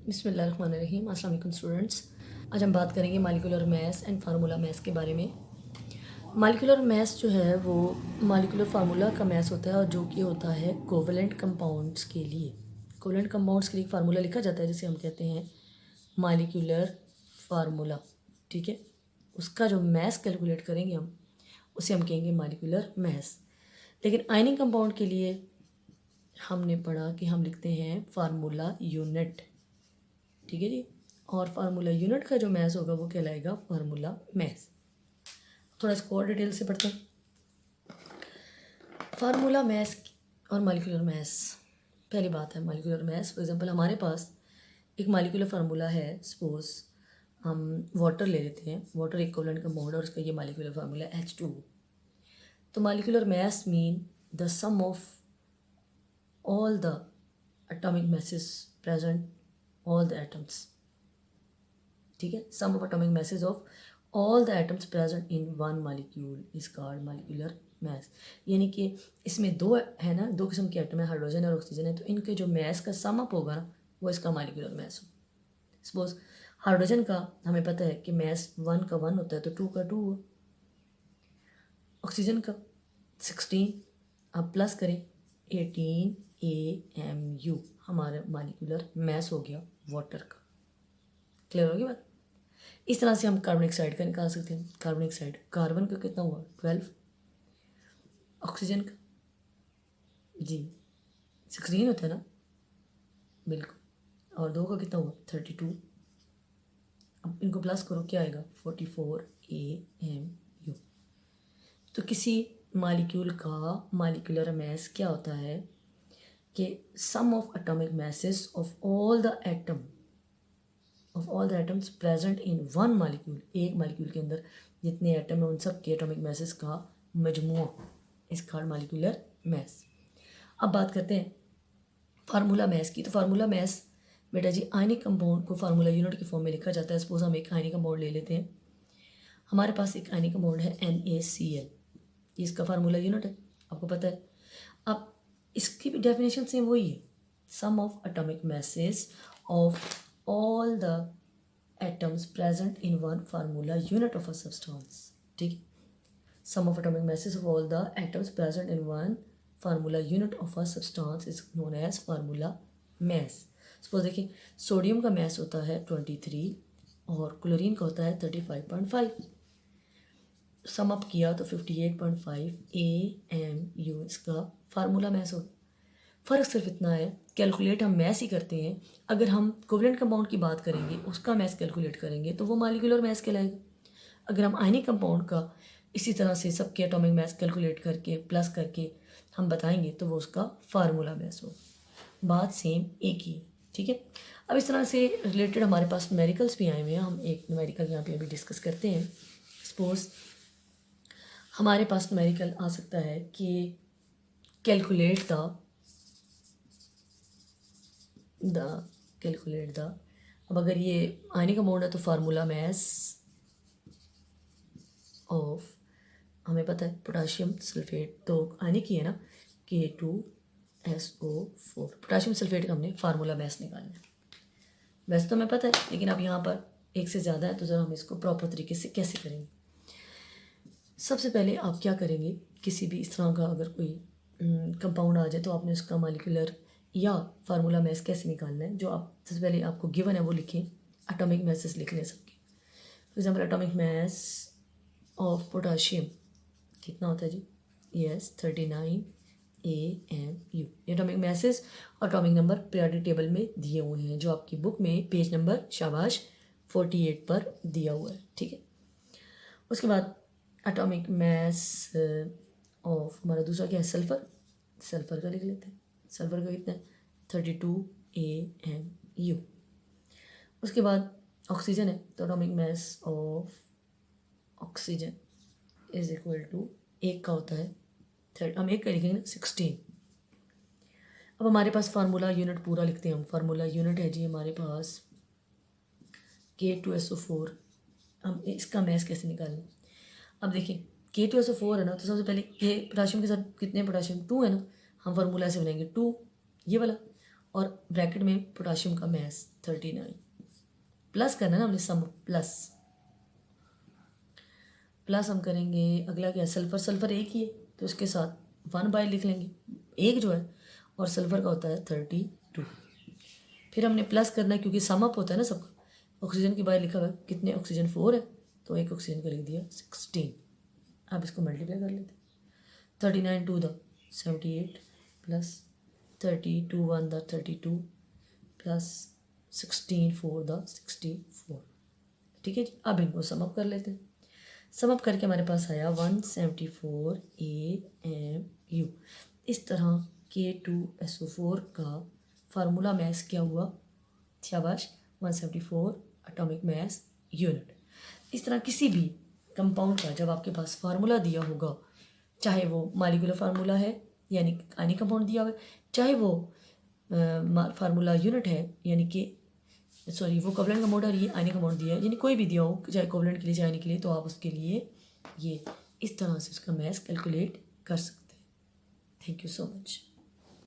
बिस्मिल्लाहिर्रहमानिर्रहीम। अस्सलाम वालेकुम स्टूडेंट्स। आज हम बात करेंगे molecular maths and formula maths के बारे में। मालिकुलर मैथ्स जो है वो मालिकुलर फार्मूला का मैथ्स होता है और जो कि होता है कोवेलेंट कंपाउंड्स के लिए। कोवेलेंट कंपाउंड्स के लिए फार्मूला लिखा जाता है जिसे हम कहते हैं मालिकुलर फार्मूला। ठीक है, उसका जो मैथ्स कैलकुलेट करेंगे हम उसे हम कहेंगे मालिकुलर मैथ्स। लेकिन आयनिक कंपाउंड के लिए हमने पढ़ा कि हम लिखते हैं फार्मूला यूनिट। ठीक है जी, और फार्मूला यूनिट का जो मैथ्स होगा वो कहलाएगा फार्मूला मैथ्स। थोड़ा इसको और डिटेल से पढ़ते हैं। फार्मूला मैथ्स और मालिकुलर मैथ्स। पहली बात है मालिकुलर मैथ्स। फॉर एग्जांपल हमारे पास एक मालिकुलर फार्मूला है। सपोज हम वाटर ले लेते हैं, वाटर एक कोवेलेंट कंपाउंड और उसका ये मालिकुलर फार्मूला H2। तो molecular maths mean the sum of all the atomic masses present, all the atoms। ठीक है, sum of atomic masses of all the atoms present in one molecule is called molecular mass। यानी कि इसमें दो है ना, दो किस्म के एटम है, हाइड्रोजन और ऑक्सीजन है, तो इनके जो मैस का सम अप होगा ना वो इसका मालिकुलर मैस हो। सपोज हाइड्रोजन का हमें पता है कि मैस 1 का 1 होता है तो 2 का 2 हुआ। ऑक्सीजन का 16, अब प्लस करें 18 AMU, हमारा मालिकुलर मैस हो गया वाटर का। क्लियर होगी बात। इस तरह से हम कार्बन डाइऑक्साइड का निकाल सकते हैं। कार्बन डाइऑक्साइड, कार्बन का कितना हुआ 12, ऑक्सीजन का जी 16 होता है ना, बिल्कुल, और 2 का कितना हुआ 32। अब इनको प्लस करो क्या आएगा 44 AMU। तो किसी मालिक्यूल का मालिकुलर मैस क्या होता है कि sum of atomic masses of all the atoms present in one molecule. एक मालिक्यूल के अंदर जितने एटम है उन सब के एटॉमिक मैसेस का मजमूआ इस कॉल्ड मालिकुलर मैस। अब बात करते हैं फार्मूला मैस की। तो फार्मूला मैस बेटा जी आयनिक कंपाउंड को फार्मूला यूनिट के फॉर्म में लिखा जाता है। सपोज हम एक आयनिक कंपाउंड ले लेते हैं। हमारे पास एक आयनिक कंपाउंड है NaCl, इसका फार्मूला यूनिट है, आपको पता है। अब इसकी भी डेफिनेशन सेम वही है, sum of atomic masses of all the atoms present in one formula unit of a substance। ठीक है, sum of atomic masses of all the atoms present in one formula unit of a substance is known as formula mass। Suppose देखिए sodium का mess होता है 23 और chlorine का होता है 35.5। सम अप किया तो 58.5 AMU इसका फार्मूला मैस होगा। फ़र्क सिर्फ इतना है, कैलकुलेट हम मैस ही करते हैं। अगर हम कोवेलेंट कंपाउंड की बात करेंगे उसका मैस कैलकुलेट करेंगे तो वो मालिकुलर मैस कहलाएगा। अगर हम आयनिक कंपाउंड का इसी तरह से सबके एटॉमिक मैस कैलकुलेट करके प्लस करके हम बताएंगे तो वो उसका फार्मूला मैस हो। बात सेम एक ही, ठीक है। अब इस तरह से रिलेटेड हमारे पास न्यूमेरिकल्स भी आए हुए हैं। हम एक न्यूमेरिकल यहाँ पे अभी डिस्कस करते हैं। सपोज हमारे पास न्यूमेरिकल आ सकता है कि कैलकुलेट द अब अगर ये आयनिक कंपाउंड है तो फार्मूला मैस ऑफ, हमें पता है पोटाशियम सल्फेट तो आयनिक ही है ना, K2SO4। पोटाशियम सल्फेट का हमने फार्मूला मैस निकालना है। वैसे तो हमें पता है, लेकिन अब यहाँ पर एक से ज़्यादा है तो ज़रा हम इसको प्रॉपर तरीके से कैसे करेंगे। सबसे पहले आप क्या करेंगे, किसी भी इस तरह का अगर कोई कंपाउंड आ जाए तो आपने उसका मालिकुलर या फार्मूला मैस कैसे निकालना है। जो आप सबसे पहले आपको गिवन है वो लिखें, एटॉमिक मैसेस लिख लें सबके। For example atomic mass of potassium कितना होता है जी, यस 39 AMU। एटॉमिक मैसेस और एटॉमिक नंबर पीरियोडिक टेबल में दिए हुए हैं जो आपकी बुक में पेज नंबर शाबाश 48 पर दिया हुआ है, ठीक है। उसके बाद एटॉमिक मैस ऑफ हमारा दूसरा क्या है सल्फ़र, सल्फ़र का लिख लेते हैं। सल्फ़र का कितना है 32 AMU। उसके बाद ऑक्सीजन है तो atomic mass of oxygen is equal to एक का होता है हम एक का लिखेंगे ना 16। अब हमारे पास फार्मूला यूनिट पूरा लिखते हैं हम। फार्मूला यूनिट है जी हमारे पास K2SO4। हम इसका मैस कैसे निकालें। अब देखिए K2SO4 है ना, तो सबसे पहले के पोटाशियम के साथ कितने पोटाशियम 2 है ना, हम फार्मूला से बनाएंगे 2 ये वाला, और ब्रैकेट में पोटाशियम का मैस 39 प्लस करना है ना हमने सम प्लस हम करेंगे। अगला क्या है, सल्फ़र एक ही है तो इसके साथ 1/, लिख लेंगे एक जो है, और सल्फ़र का होता है 32। फिर हमने प्लस करना है क्योंकि सम अप होता है ना सबका। ऑक्सीजन की बाय लिखा हुआ है, कितने ऑक्सीजन 4 है तो एक ऑक्सीजन का लिख दिया 16। अब इसको मल्टीप्लाई कर लेते हैं। 39 2 the 78 plus 32 1 the 32 plus 16 4 the 64। ठीक है जी, अब इनको सम अप कर लेते हैं। सम अप करके हमारे पास आया 174 AMU। इस तरह K2SO4 का फार्मूला मैस क्या हुआ, शाबाश, 174 एटॉमिक मैस यूनिट। इस तरह किसी भी कंपाउंड का जब आपके पास फार्मूला दिया होगा, चाहे वो मॉलिक्यूलर फार्मूला है यानी आयनिक कंपाउंड दिया हुआ है, चाहे वो फार्मूला यूनिट है यानी कि वो कोवलेंट कंपाउंड और ये आयनिक कंपाउंड दिया है, यानी कोई भी दिया हो चाहे कोवलेंट के लिए चाहे आयनिक के लिए, तो आप उसके लिए ये इस तरह से उसका मैस कैलकुलेट कर सकते हैं। Thank you so much.